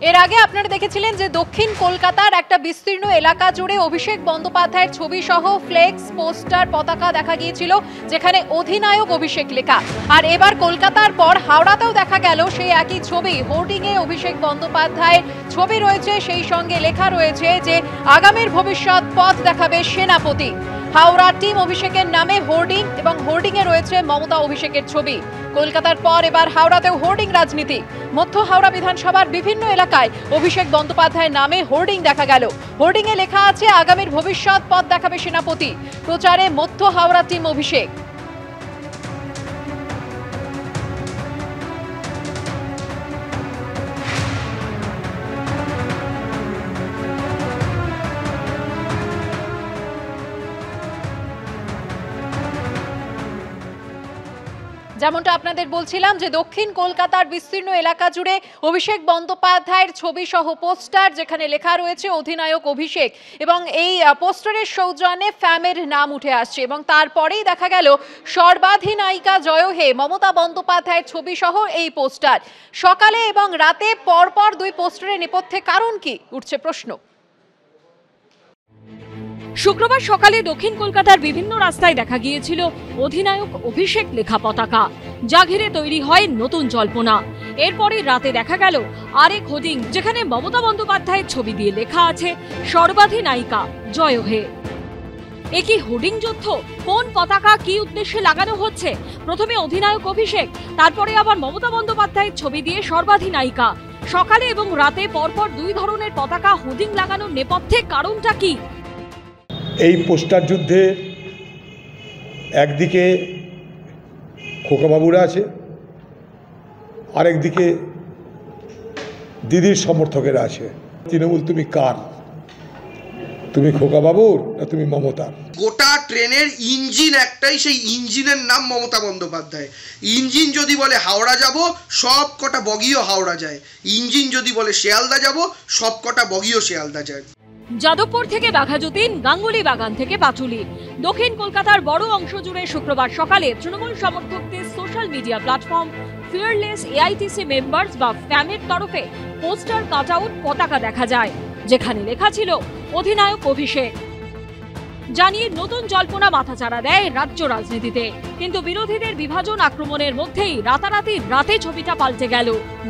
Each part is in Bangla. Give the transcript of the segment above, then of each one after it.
এর আগে আপনারা দেখেছিলেন যে দক্ষিণ কলকাতার একটা বিস্তীর্ণ এলাকা জুড়ে অভিষেক বন্দ্যোপাধ্যায়ের ছবি সহ ফ্লেক্স, পোস্টার, পতাকা দেখা গিয়েছিল, যেখানে অধিনায়ক অভিষেক লেখা। আর এবার কলকাতার পর হাওড়াতেও দেখা গেল সেই একই ছবি, হোর্ডিংয়ে অভিষেক বন্দ্যোপাধ্যায়ের ছবি রয়েছে, সেই সঙ্গে লেখা রয়েছে যে আগামীর ভবিষ্যৎ পথ দেখাবে সেনাপতি। হাওড়া টিম অভিষেকের নামে হোর্ডিং এবং হোর্ডিংয়ে রয়েছে মমতা অভিষেকের ছবি। কলকাতার পর এবার হাওড়াতেও হোর্ডিং রাজনীতি। মধ্য হাওড়া বিধানসভার বিভিন্ন এলাকায় অভিষেক বন্দ্যোপাধ্যায়ের নামে হোর্ডিং দেখা গেল। হোর্ডিংয়ে লেখা আছে আগামীর ভবিষ্যৎ পথ দেখাবে সেনাপতি। প্রচারে মধ্য হাওড়া টিম অভিষেক। যেমনটা আপনাদের বলছিলাম যে দক্ষিণ কলকাতার বিস্তীর্ণ এলাকা জুড়ে অভিষেক বন্দ্যোপাধ্যায়ের ছবি সহ পোস্টার, যেখানে লেখা রয়েছে অধিনায়ক অভিষেক, এবং এই পোস্টারের সৌজন্যে ফ্যামের নাম উঠে আসছে। এবং তারপরেই দেখা গেল সর্বাধিনায়িকা জয় হে মমতা বন্দ্যোপাধ্যায়ের ছবি সহ এই পোস্টার। সকালে এবং রাতে পরপর দুই পোস্টারের নেপথ্যে কারণ কি উঠছে প্রশ্ন। শুক্রবার সকালে দক্ষিণ কলকাতার বিভিন্ন রাস্তায় দেখা গিয়েছিল অধিনায়ক অভিষেক লেখা পতাকা, যা ঘিরে তৈরি হয় নতুন জল্পনা। এরপরে রাতে দেখা গেল আরেক হোর্ডিং, যেখানে মমতা বন্দ্যোপাধ্যায়ের ছবি দিয়ে লেখা আছে সর্বাধিনায়িকা জয় হে। একই হোর্ডিং যুদ্ধ, কোন পতাকা কি উদ্দেশ্যে লাগানো হচ্ছে? প্রথমে অধিনায়ক অভিষেক, তারপরে আবার মমতা বন্দ্যোপাধ্যায়ের ছবি দিয়ে সর্বাধিনায়িকা। সকালে এবং রাতে পরপর দুই ধরনের পতাকা হোর্ডিং লাগানোর নেপথ্যে কারণটা কি? এই পোস্টার যুদ্ধে একদিকে খোকাবাবুরা আছে, আরেকদিকে দিদির সমর্থকেরা আছে। তৃণমূল তুমি কার? তুমি খোকাবাবুর না তুমি মমতার? গোটা ট্রেনের ইঞ্জিন একটাই, সেই ইঞ্জিনের নাম মমতা বন্দ্যোপাধ্যায়। ইঞ্জিন যদি বলে হাওড়া যাব, সব কটা বগিও হাওড়া যায়। ইঞ্জিন যদি বলে শিয়ালদা যাব, সব কটা বগিও শিয়ালদা যায়। যাদবপুর থেকে বাঘাযতীন, গাঙ্গুলি বাগান থেকে পাটুলি, দক্ষিণ কলকাতার বড় অংশ জুড়ে শুক্রবার সকালে তৃণমূল সমর্থকদের social media platform fearless AITC members বা ফ্যামের তরফে পোস্টার, কাটআউট, পতাকা দেখা যায়, যেখানে লেখা ছিল অধিনায়ক অভিষেক। জানিয়ে নতুন জল্পনা মাথাচাড়া দেয় রাজ্য রাজনীতিতে। কিন্তু বিরোধীদের বিভাজন আক্রমণের মধ্যেই রাতারাতি রাতে ছবিটা পাল্টে গেল।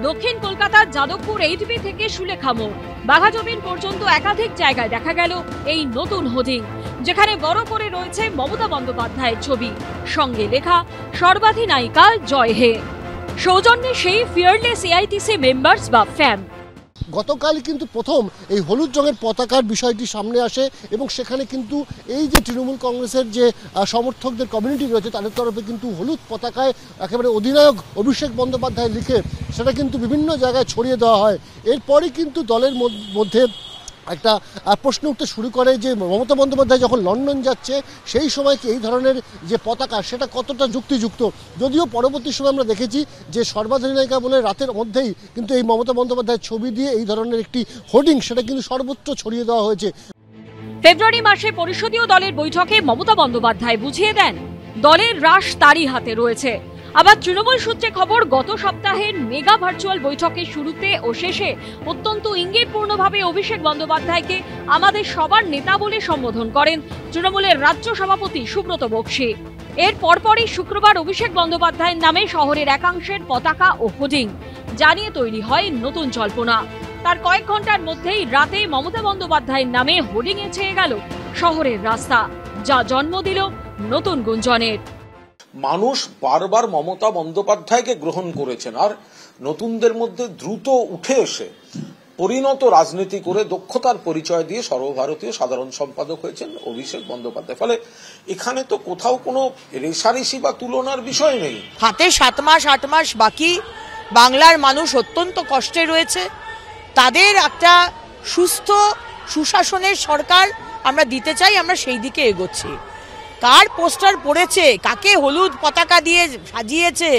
দক্ষিণ কলকাতার যাদবপুর 8B থেকে সুলেখা মোড়, বাঘাযতীন পর্যন্ত একাধিক জায়গায় দেখা গেল এই নতুন হোর্ডিং, যেখানে বড় করে রয়েছে মমতা বন্দ্যোপাধ্যায়ের ছবি, সঙ্গে লেখা সর্বাধিনায়িকা জয় হে। সৌজন্যে সেই ফিয়ারলেস এআইটিসি মেম্বার্স বা ফ্যাম। গতকাল কিন্তু প্রথম এই হলুদ রঙের পতাকার বিষয়টি সামনে আসে এবং সেখানে কিন্তু এই যে তৃণমূল কংগ্রেসের যে সমর্থকদের কমিউনিটি রয়েছে তাদের তরফে কিন্তু হলুদ পতাকায় একেবারে অধিনায়ক অভিষেক বন্দ্যোপাধ্যায় লিখে সেটা কিন্তু বিভিন্ন জায়গায় ছড়িয়ে দেওয়া হয়। এরপরই কিন্তু দলের মধ্যে একটা প্রশ্ন উঠতে শুরু করে যে মমতা বন্দ্যোপাধ্যায় যখন লন্ডন যাচ্ছে সেই সময় কি এই ধরনের যে পতাকা সেটা কতটা যুক্তিযুক্ত। যদিও পরবর্তী সময় আমরা দেখেছি যে সর্বাধিনায়িকা বলে রাতের মধ্যেই কিন্তু এই মমতা বন্দ্যোপাধ্যায়ের ছবি দিয়ে এই ধরনের একটি হোর্ডিং সেটা কিন্তু সর্বত্র ছড়িয়ে দেওয়া হয়েছে। ফেব্রুয়ারি মাসে পরিষদীয় দলের বৈঠকে মমতা বন্দ্যোপাধ্যায় বুঝিয়ে দেন দলের রাশ তারই হাতে রয়েছে। আবার তৃণমূল সূত্রে খবর, গত সপ্তাহের মেগা ভার্চুয়াল বৈঠকের শুরুতে ও শেষে অত্যন্ত ইঙ্গিতপূর্ণভাবে অভিষেক বন্দ্যোপাধ্যায়কে আমাদের সবার নেতা বলে সম্বোধন করেন তৃণমূলের রাজ্য সভাপতি সুব্রত বক্সী। এর পরপরই শুক্রবার অভিষেক বন্দ্যোপাধ্যায়ের নামে শহরের একাংশের পতাকা ও হোর্ডিং, জানিয়ে তৈরি হয় নতুন জল্পনা। তার কয়েক ঘন্টার মধ্যেই রাতে মমতা বন্দ্যোপাধ্যায়ের নামে হোর্ডিংয়ে ছেয়ে গেল শহরের রাস্তা, যা জন্ম দিল নতুন গুঞ্জনের। মানুষ বারবার মমতা বন্দ্যোপাধ্যায়কে গ্রহণ করেছেন, আর নতুনদের মধ্যে দ্রুত উঠে এসে পরিণত রাজনীতি করে দক্ষতার পরিচয় দিয়ে সর্বভারতীয় সাধারণ সম্পাদক হয়েছেন অভিষেক বন্দ্যোপাধ্যায়। ফলে এখানে তো কোথাও কোনো রেষারেষি বা তুলনার বিষয় নেই। হাতে 7 মাস 8 মাস বাকি, বাংলার মানুষ অত্যন্ত কষ্টে রয়েছে। তাদের একটা সুস্থ সুশাসনের সরকার আমরা দিতে চাই, আমরা সেই দিকে এগোচ্ছি। কার পোস্টার পড়েছে, কাকে হলুদ পতাকা দিয়ে সাজিয়েছে,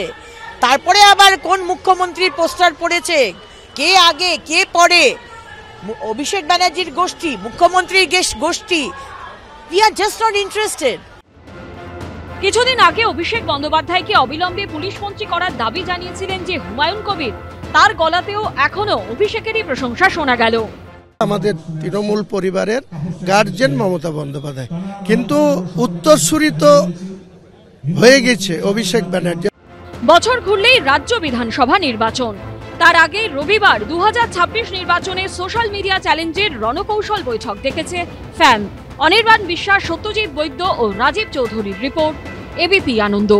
তারপরে আবার কোন মুখ্যমন্ত্রীর পোস্টার পড়েছে, কে আগে কে পরে, অভিষেক ব্যানার্জির গোষ্ঠী, মুখ্যমন্ত্রীর গোষ্ঠী, we are just not interested. কিছুদিন আগে অভিষেক বন্দ্যোপাধ্যায়কে অবিলম্বে পুলিশ মন্ত্রী করার দাবি জানিয়েছিলেন যে হুমায়ুন কবির, তার গলাতেও এখনো অভিষেকেরই প্রশংসা শোনা গেল। আমাদের তৃণমূল পরিবারের গার্জেন মমতা বন্দ্যোপাধ্যায়, কিন্তু উত্তরসূরি তো হয়ে গেছে অভিষেক ব্যানার্জি। বছর ঘুরলেই রাজ্য বিধানসভা নির্বাচন, তার আগে রবিবার 2026 নির্বাচনে সোশ্যাল মিডিয়া চ্যালেঞ্জের রণকৌশল বৈঠক ডেকেছে ফ্যাম। অনির্বাণ বিশ্বাস, সত্যজিৎ বৈদ্য ও রাজীব চৌধুরীর রিপোর্ট, এবিপি আনন্দ।